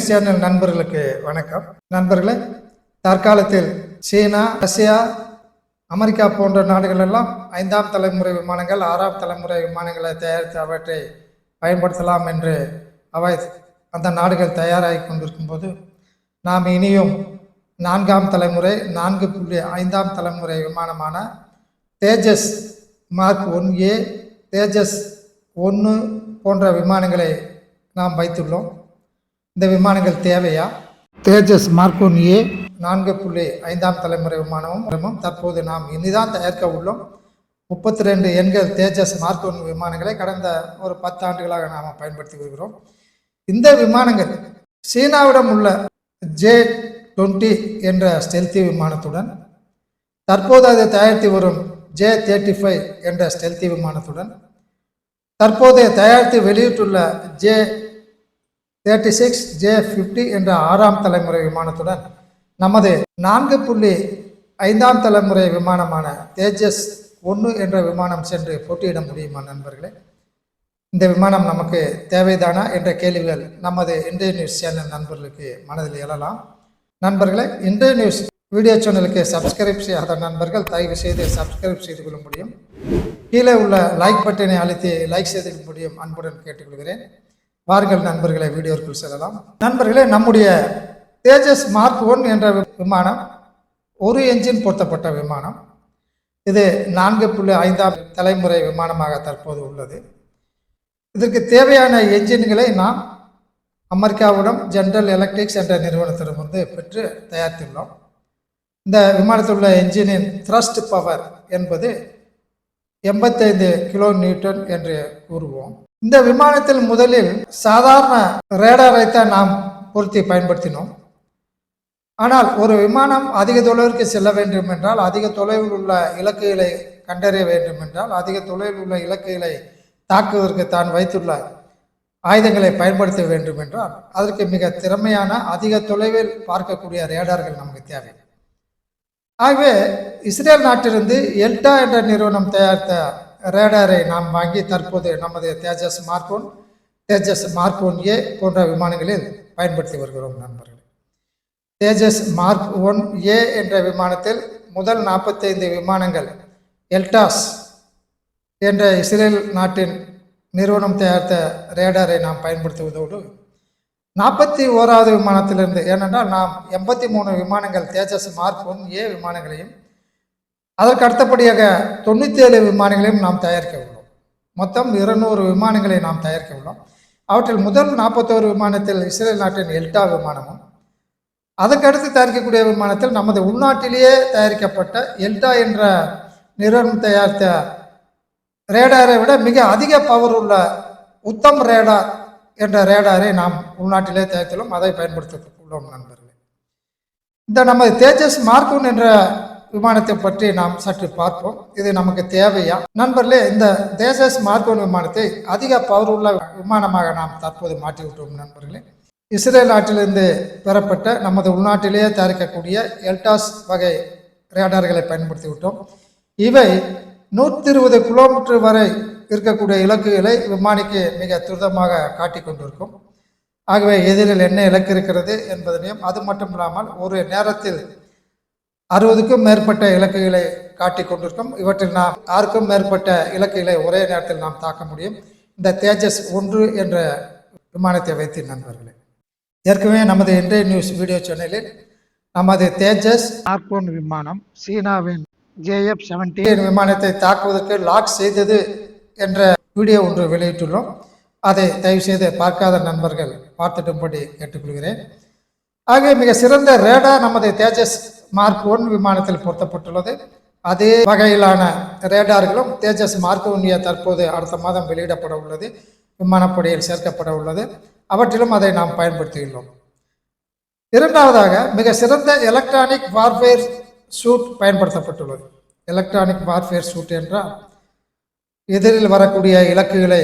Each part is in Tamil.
நியூஸ் சேனல் நண்பர்களுக்கு வணக்கம். நண்பர்களே, தற்காலத்தில் சீனா, ரஷ்யா, அமெரிக்கா போன்ற நாடுகள் எல்லாம் 5ஆம் தலைமுறை விமானங்கள், 6ஆம் தலைமுறை விமானங்களை தயாரித்து அவற்றை பயன்படுத்தலாம் என்று அந்த நாடுகள் தயாராகி கொண்டிருக்கும் போது, நாம் இனியும் 4ஆம் தலைமுறை 4.5ஆம் தலைமுறை விமானமான தேஜஸ் மார்க் 1A, தேஜஸ் 1 போன்ற விமானங்களை நாம் வைத்துள்ளோம். இந்த விமானங்கள் தேவையா? தேஜஸ் மார்க் 1A 4.5ஆம் தலைமுறை விமானமும் தற்போது நாம் இனிதான் தயாரிக்க உள்ளோம். 32 எண்கள் தேஜஸ் மார்க் 1 விமானங்களை கடந்த ஒரு 10 ஆண்டுகளாக நாம் பயன்படுத்தி வருகிறோம். இந்த விமானங்கள் சீனாவிடம் உள்ள J-20 என்ற ஸ்டெல்தி விமானத்துடன், தற்போது அதை தயாரித்து வரும் J-35 என்ற ஸ்டெல்தி விமானத்துடன், தற்போது தயாரித்து வெளியிட்டுள்ள J-36, J-50 என்ற 6ஆம் தலைமுறை விமானத்துடன் நமது 4.5ஆம் தலைமுறை விமானமான தேஜஸ் 1 என்ற விமானம் சென்று போட்டியிட முடியுமா நண்பர்களே? இந்த விமானம் நமக்கு தேவைதானா என்ற கேள்விகள் நமது இன்றைய நியூஸ் சேனல் நண்பர்களுக்கு மனதில் எழலாம். நண்பர்களே, இன்றைய நியூஸ் வீடியோ சேனலுக்கு சப்ஸ்கிரைப் செய்யாத நண்பர்கள் தயவு செய்து சப்ஸ்கிரைப் செய்து கொள்ள முடியும். கீழே உள்ள லைக் பட்டனை அழுத்தி லைக் செய்து கொள்ள முடியும் அன்புடன் கேட்டுக்கொள்கிறேன். வாருங்கள் நண்பர்களை, வீடியோக்குள் செல்லலாம். நண்பர்களே, நம்முடைய தேஜஸ் மார்க் 1 என்ற விமானம் ஒரு என்ஜின் பொருத்தப்பட்ட விமானம். இது 4.5ஆம் தலைமுறை விமானமாக தற்போது உள்ளது. இதற்கு தேவையான என்ஜின்களை நாம் அமெரிக்காவிடம் ஜெனரல் எலக்ட்ரிக்ஸ் என்ற நிறுவனத்திடமிருந்து பெற்று தயாரித்துள்ளோம். இந்த விமானத்தில் உள்ள என்ஜினின் த்ரஸ்ட் பவர் என்பது 85 கிலோ நியூட்டன் என்று கூறுவோம். இந்த விமானத்தில் முதலில் சாதாரண ரேடாரை தான் நாம் பொருத்தி பயன்படுத்தினோம். ஆனால் ஒரு விமானம் அதிக தொலைவிற்கு செல்ல வேண்டும் என்றால், அதிக தொலைவில் உள்ள இலக்குகளை கண்டறிய வேண்டும் என்றால், அதிக தொலைவில் உள்ள இலக்குகளை தாக்குவதற்கு தான் வைத்துள்ள ஆயுதங்களை பயன்படுத்த வேண்டும் என்றால், அதற்கு மிக திறமையான அதிக தொலைவில் பார்க்கக்கூடிய ரேடார்கள் நமக்கு தேவை. ஆகவே இஸ்ரேல் நாட்டிலிருந்து எல்டா என்ற நிறுவனம் தயாரித்த ரேடாரை நாம் வாங்கி தற்போது நமது தேஜஸ் மார்க் 1, தேஜஸ் மார்க் 1A போன்ற விமானங்களில் பயன்படுத்தி வருகிறோம். நண்பர்கள், தேஜஸ் மார்க் 1A என்ற விமானத்தில் முதல் 45 விமானங்கள் எல்டாஸ் என்ற இஸ்ரேல் நாட்டின் நிறுவனம் தயாரித்த ரேடாரை நாம் பயன்படுத்துவதோடு 41வது விமானத்திலிருந்து, ஏனென்றால் நாம் 83 விமானங்கள் தேஜஸ் மார்க் 1A விமானங்களையும் அதற்கு அடுத்தபடியாக 97 விமானங்களையும் நாம் தயாரிக்க உள்ளோம். மொத்தம் 200 விமானங்களை நாம் தயாரிக்க உள்ளோம். அவற்றில் முதல் 41 விமானத்தில் இஸ்ரேல் நாட்டின் எல்டா விமானமும், அதற்கடுத்து தயாரிக்கக்கூடிய விமானத்தில் நமது உள்நாட்டிலேயே தயாரிக்கப்பட்ட எல்டா என்ற நிறுவனம் தயாரித்த ரேடாரை விட மிக அதிக பவர் உள்ள உத்தம் ரேடார் என்ற ரேடாரை நாம் உள்நாட்டிலே தயாரித்துள்ளோம். அதை பயன்படுத்த உள்ளோம். நண்பர்களே, இந்த நமது தேஜஸ் மார்க் 1 என்ற விமானத்தை பற்றி நாம் சற்று பார்ப்போம். இது நமக்கு தேவையா? நண்பர்களே, இந்த தேஜஸ் மார்க் 1 விமானத்தை அதிக பவர் உள்ள விமானமாக நாம் தற்போது மாற்றிவிட்டோம். நண்பர்களே, இஸ்ரேல் நாட்டிலிருந்து பெறப்பட்ட நமது உள்நாட்டிலேயே தயாரிக்கக்கூடிய எல்டாஸ் வகை ரேடார்களை பயன்படுத்தி விட்டோம். இவை 120 கிலோமீட்டர் வரை இருக்கக்கூடிய இலக்குகளை விமானிக்கு மிக துரிதமாக காட்டி கொண்டிருக்கும். ஆகவே எதிரில் என்ன இலக்கு இருக்கிறது என்பதனையும், அது மட்டும் இல்லாமல் ஒரு நேரத்தில் 60க்கும் மேற்பட்ட இலக்குகளை காட்டி கொண்டிருக்கும். இவற்றில் நாம் 6க்கும் மேற்பட்ட இலக்குகளை ஒரே நேரத்தில் நாம் தாக்க முடியும் இந்த தேஜஸ் 1 என்ற விமானத்தை வைத்து. நண்பர்களே, ஏற்கனவே நமது இன்றைய நியூஸ் வீடியோ சேனலில் நமது தேஜஸ் மார்க் 1 விமானம் சீனாவின் JF-17 விமானத்தை தாக்குவதற்கு லாக் செய்தது என்ற வீடியோ ஒன்று வெளியிட்டுள்ளோம். அதை தயவு செய்து பார்க்காத நண்பர்கள் பார்த்துட்டும்படி கேட்டுக்கொள்கிறேன். ஆகவே மிக சிறந்த ரேடார் நமது தேஜஸ் மார்க் 1 விமானத்தில் பொருத்தப்பட்டுள்ளது. அதே வகையிலான ரேடார்களும் தேஜஸ் மார்க் 1A தற்போது அடுத்த மாதம் வெளியிடப்பட உள்ளது, விமானப்படையில் சேர்க்கப்பட உள்ளது. அவற்றிலும் அதை நாம் பயன்படுத்தியுள்ளோம். இரண்டாவதாக, மிக சிறந்த எலக்ட்ரானிக் வார்ஃபேர் சூட் பயன்படுத்தப்பட்டுள்ளது. எலக்ட்ரானிக் வார்ஃபேர் சூட் என்றால் எதிரில் வரக்கூடிய இலக்குகளை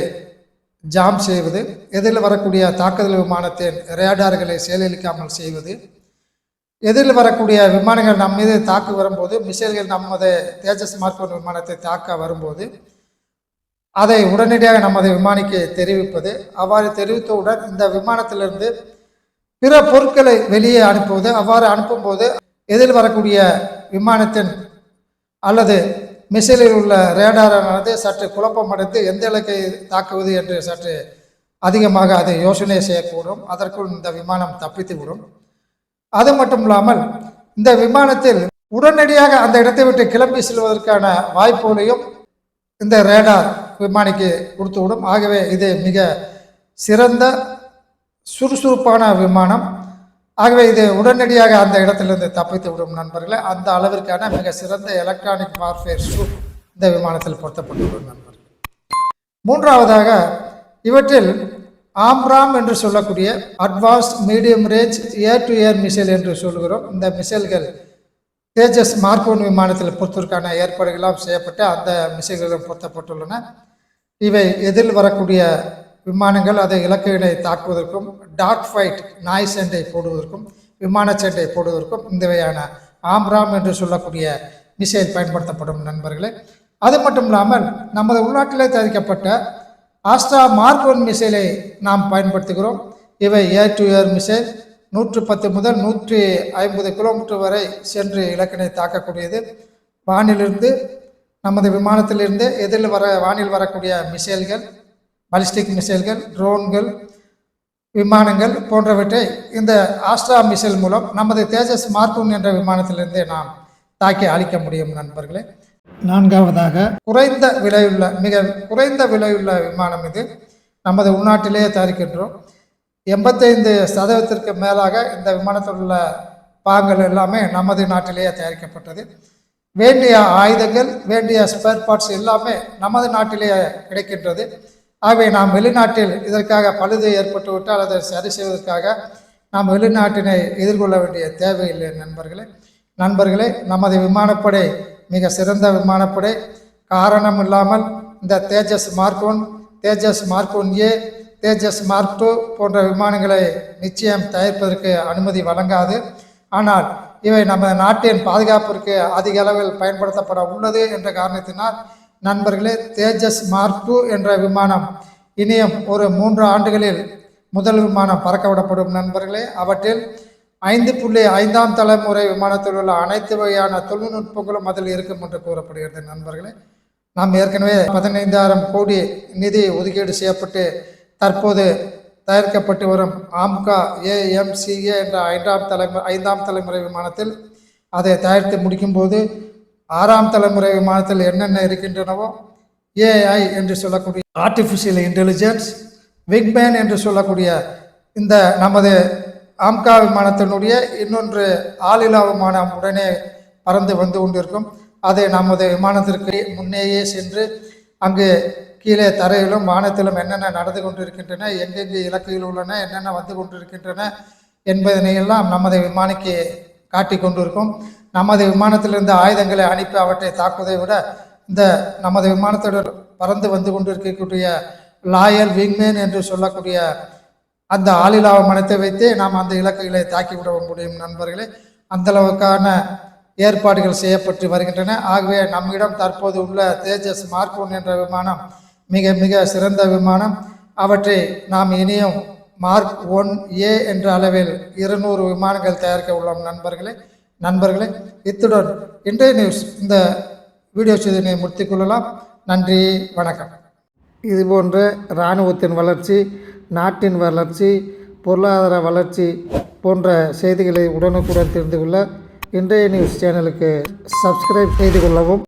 ஜாம் செய்வது, எதிரில் வரக்கூடிய தாக்குதல் விமானத்தின் ரேடார்களை செயலிழக்காமல் செய்வது, எதிரில் வரக்கூடிய விமானங்கள் நம் மீது தாக்கு வரும்போது, மிசைல்கள் நமது தேஜஸ் மார்க் 1 விமானத்தை தாக்க வரும்போது அதை உடனடியாக நமது விமானிக்கு தெரிவிப்பது. அவ்வாறு தெரிவித்தவுடன் இந்த விமானத்திலிருந்து பிற பொருட்களை வெளியே அனுப்புவது. அவ்வாறு அனுப்பும்போது எதில் வரக்கூடிய விமானத்தின் அல்லது மிசைலில் உள்ள ரேடாரானது சற்று குழப்பமடைந்து எந்த இலக்கை தாக்குவது என்று சற்று அதிகமாக அதை யோசனை செய்யக்கூடும். அதற்குள் இந்த விமானம் தப்பித்து விடும். அது மட்டும் இல்லாமல் இந்த விமானத்தில் உடனடியாக அந்த இடத்தை விட்டு கிளம்பி செல்வதற்கான வாய்ப்புகளையும் இந்த ரேடார் விமானிக்கு கொடுத்துவிடும். ஆகவே இது மிக சிறந்த சுறுசுறுப்பான விமானம். ஆகவே இது உடனடியாக அந்த இடத்திலிருந்து தப்பித்து விடும் நண்பர்களே. அந்த அளவிற்கான மிக சிறந்த எலக்ட்ரானிக் வார்ஃபேர் சூட் இந்த விமானத்தில் பொருத்தப்பட்டுள்ளது நண்பர்கள். மூன்றாவதாக இவற்றில் ஆம்ராம் என்று சொல்லக்கூடிய advanced medium range air to air missile என்று சொல்கிறோம். இந்த மிசைல்கள் தேஜஸ் மார்க் 1 விமானத்தில் பொறுத்ததற்கான ஏற்பாடுகளாம் செய்யப்பட்டு அந்த மிசைல்களும் பொருத்தப்பட்டுள்ளன. இவை எதில் வரக்கூடிய விமானங்கள் அதை இலக்குகளை தாக்குவதற்கும் டாக் ஃபைட் நாய் சண்டை போடுவதற்கும் விமான சண்டை போடுவதற்கும் இந்த வகையான ஆம்ராம் என்று சொல்லக்கூடிய மிசைல் பயன்படுத்தப்படும் நண்பர்களே. அது மட்டும் இல்லாமல் நமது உள்நாட்டிலே தயாரிக்கப்பட்ட ஆஸ்ட்ரா மார்க் 1 மிசைலை நாம் பயன்படுத்துகிறோம். இவை ஏர் டு ஏர் மிசைல் 110 முதல் 150 கிலோமீட்டர் வரை சென்று இலக்கினை தாக்கக்கூடியது. வானிலிருந்து நமது விமானத்திலிருந்து எதில் வானில் வரக்கூடிய மிசைல்கள், பாலிஸ்டிக் மிசைல்கள், ட்ரோன்கள், விமானங்கள் போன்றவற்றை இந்த ஆஸ்ட்ரா மிசைல் மூலம் நமது தேஜஸ் மார்க் 1 என்ற விமானத்திலிருந்தே நாம் தாக்கி அழிக்க முடியும் நண்பர்களே. நான்காவதாக மிக குறைந்த விலையுள்ள விமானம் இது. நமது உள்நாட்டிலேயே தயாரிக்கின்றோம். 85% மேலாக இந்த விமானத்தில் உள்ள பாகங்கள் எல்லாமே நமது நாட்டிலேயே தயாரிக்கப்பட்டது. வேண்டிய ஆயுதங்கள், வேண்டிய ஸ்பேர் பார்ட்ஸ் எல்லாமே நமது நாட்டிலேயே கிடைக்கின்றது. ஆகவே நாம் வெளிநாட்டில் இதற்காக பழுது ஏற்பட்டுவிட்டால் அதை சரி செய்வதற்காக நாம் வெளிநாட்டினை எதிர்கொள்ள வேண்டிய தேவையில்லை நண்பர்களே. நமது விமானப்படை மிக சிறந்த விமானப்படை. காரணம் இல்லாமல் இந்த தேஜஸ் மார்க் 1, தேஜஸ் மார்க் 1A, தேஜஸ் மார்க் 2 போன்ற விமானங்களை நிச்சயம் தயாரிப்பதற்கு அனுமதி வழங்காது. ஆனால் இவை நமது நாட்டின் பாதுகாப்பிற்கு அதிக அளவில் பயன்படுத்தப்பட உள்ளது என்ற காரணத்தினால் நண்பர்களே, தேஜஸ் மார்க் 2 என்ற விமானம் இனியும் ஒரு 3 ஆண்டுகளில் முதல் விமானம் பறக்க விடப்படும் நண்பர்களே. அவற்றில் 5.5ஆம் தலைமுறை விமானத்தில் உள்ள அனைத்து வகையான தொழில்நுட்பங்களும் அதில் இருக்கும் என்று கூறப்படுகிறது நண்பர்களே. நாம் ஏற்கனவே 15,000 கோடி நிதி ஒதுக்கீடு செய்யப்பட்டு தற்போது தயாரிக்கப்பட்டு வரும் ஆம்கா AMCA என்ற 5ஆம் தலைமுறை விமானத்தில் அதை தயாரித்து முடிக்கும்போது 6ஆம் தலைமுறை விமானத்தில் என்னென்ன இருக்கின்றனவோ AI என்று சொல்லக்கூடிய ஆர்டிஃபிஷியல் இன்டெலிஜென்ஸ், விங்மேன் என்று சொல்லக்கூடிய இந்த நமது ஆம்கா விமானத்தினுடைய இன்னொன்று ஆளில்லா விமானம் உடனே பறந்து வந்து கொண்டிருக்கும். அதை நமது விமானத்திற்கு முன்னேயே சென்று அங்கு கீழே தரையிலும் வானத்திலும் என்னென்ன நடந்து கொண்டிருக்கின்றன, எங்கெங்கு இலக்குகள் உள்ளன, என்னென்ன வந்து கொண்டிருக்கின்றன என்பதனையெல்லாம் நமது விமானிக்கு காட்டி கொண்டிருக்கும். நமது விமானத்திலிருந்து ஆயுதங்களை அனுப்பி அவற்றை தாக்குவதை விட இந்த நமது விமானத்துடன் பறந்து வந்து கொண்டிருக்கக்கூடிய லாயல் விங்மேன் என்று சொல்லக்கூடிய அந்த ஆளில்லா விமானத்தை வைத்தே நாம் அந்த இலக்குகளை தாக்கிவிட முடியும் நண்பர்களே. அந்தளவுக்கான ஏற்பாடுகள் செய்யப்பட்டு வருகின்றன. ஆகவே நம்மிடம் தற்போது உள்ள தேஜஸ் மார்க் 1 என்ற விமானம் மிக மிக சிறந்த விமானம். அவற்றை நாம் இனியும் மார்க் 1A என்ற அளவில் 200 விமானங்கள் தயாரிக்க உள்ளோம் நண்பர்களே. இத்துடன் இன்றைய நியூஸ் இந்த வீடியோ செய்தியை முடித்துக் கொள்ளலாம். நன்றி, வணக்கம். இதுபோன்ற இராணுவத்தின் வளர்ச்சி, நாட்டின் வளர்ச்சி, பொருளாதார வளர்ச்சி போன்ற செய்திகளை உடனுக்குடன் தெரிந்து கொள்ள இன்றைய நியூஸ் சேனலுக்கு சப்ஸ்கிரைப் செய்து கொள்ளவும்.